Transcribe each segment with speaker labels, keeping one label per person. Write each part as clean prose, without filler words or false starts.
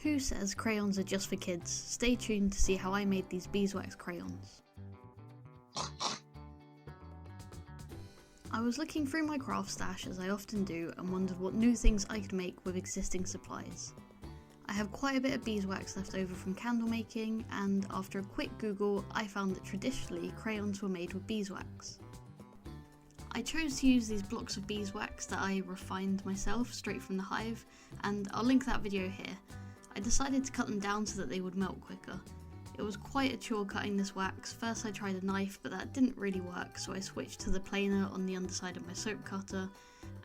Speaker 1: Who says crayons are just for kids? Stay tuned to see how I made these beeswax crayons. I was looking through my craft stash as I often do and wondered what new things I could make with existing supplies. I have quite a bit of beeswax left over from candle making, and after a quick Google I found that traditionally crayons were made with beeswax. I chose to use these blocks of beeswax that I refined myself straight from the hive, and I'll link that video here. I decided to cut them down so that they would melt quicker. It was quite a chore cutting this wax. First I tried a knife, but that didn't really work, so I switched to the planer on the underside of my soap cutter,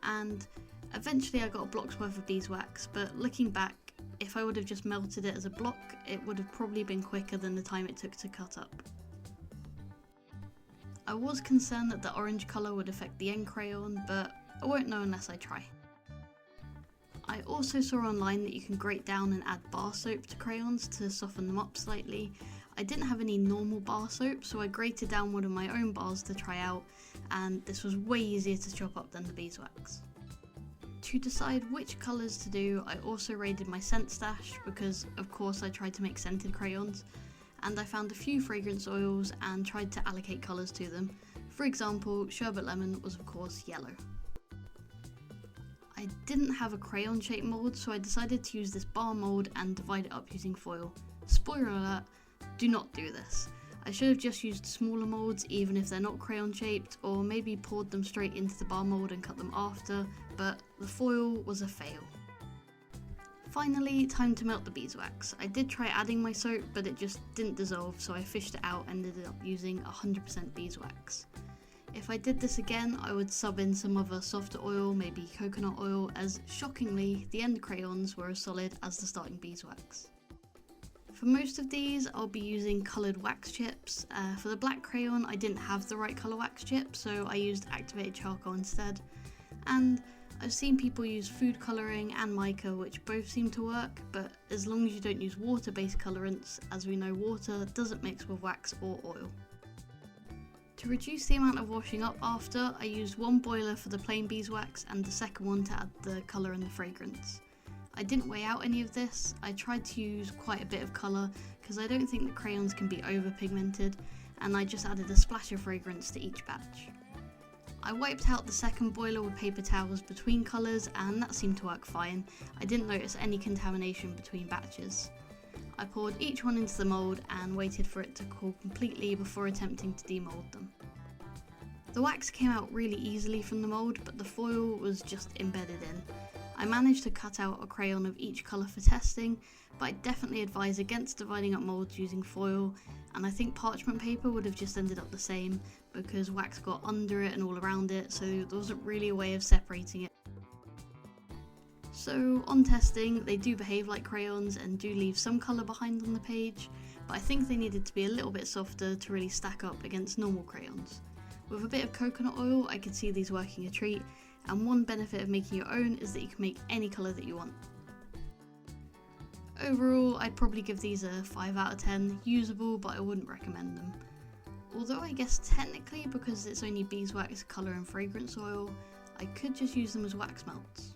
Speaker 1: and eventually I got a block's worth of beeswax, but looking back, if I would have just melted it as a block, it would have probably been quicker than the time it took to cut up. I was concerned that the orange colour would affect the end crayon, but I won't know unless I try. I also saw online that you can grate down and add bar soap to crayons to soften them up slightly. I didn't have any normal bar soap, so I grated down one of my own bars to try out, and this was way easier to chop up than the beeswax. To decide which colours to do, I also raided my scent stash because of course I tried to make scented crayons, and I found a few fragrance oils and tried to allocate colours to them. For example, sherbet lemon was of course yellow. I didn't have a crayon shape mould, so I decided to use this bar mould and divide it up using foil. Spoiler alert, do not do this. I should have just used smaller moulds even if they're not crayon shaped, or maybe poured them straight into the bar mould and cut them after, but the foil was a fail. Finally, time to melt the beeswax. I did try adding my soap, but it just didn't dissolve, so I fished it out and ended up using 100% beeswax. If I did this again, I would sub in some other softer oil, maybe coconut oil, as shockingly, the end crayons were as solid as the starting beeswax. For most of these, I'll be using coloured wax chips. For the black crayon, I didn't have the right colour wax chip, so I used activated charcoal instead. And I've seen people use food colouring and mica, which both seem to work, but as long as you don't use water-based colourants, as we know water doesn't mix with wax or oil. To reduce the amount of washing up after, I used one boiler for the plain beeswax and the second one to add the colour and the fragrance. I didn't weigh out any of this. I tried to use quite a bit of colour because I don't think the crayons can be over pigmented, and I just added a splash of fragrance to each batch. I wiped out the second boiler with paper towels between colours, and that seemed to work fine. I didn't notice any contamination between batches. I poured each one into the mould and waited for it to cool completely before attempting to demould them. The wax came out really easily from the mould, but the foil was just embedded in. I managed to cut out a crayon of each colour for testing, but I definitely advise against dividing up moulds using foil, and I think parchment paper would have just ended up the same because wax got under it and all around it, so there wasn't really a way of separating it. So on testing, they do behave like crayons and do leave some colour behind on the page, but I think they needed to be a little bit softer to really stack up against normal crayons. With a bit of coconut oil, I could see these working a treat, and one benefit of making your own is that you can make any colour that you want. Overall, I'd probably give these a 5 out of 10, usable, but I wouldn't recommend them. Although I guess technically, because it's only beeswax, colour and fragrance oil, I could just use them as wax melts.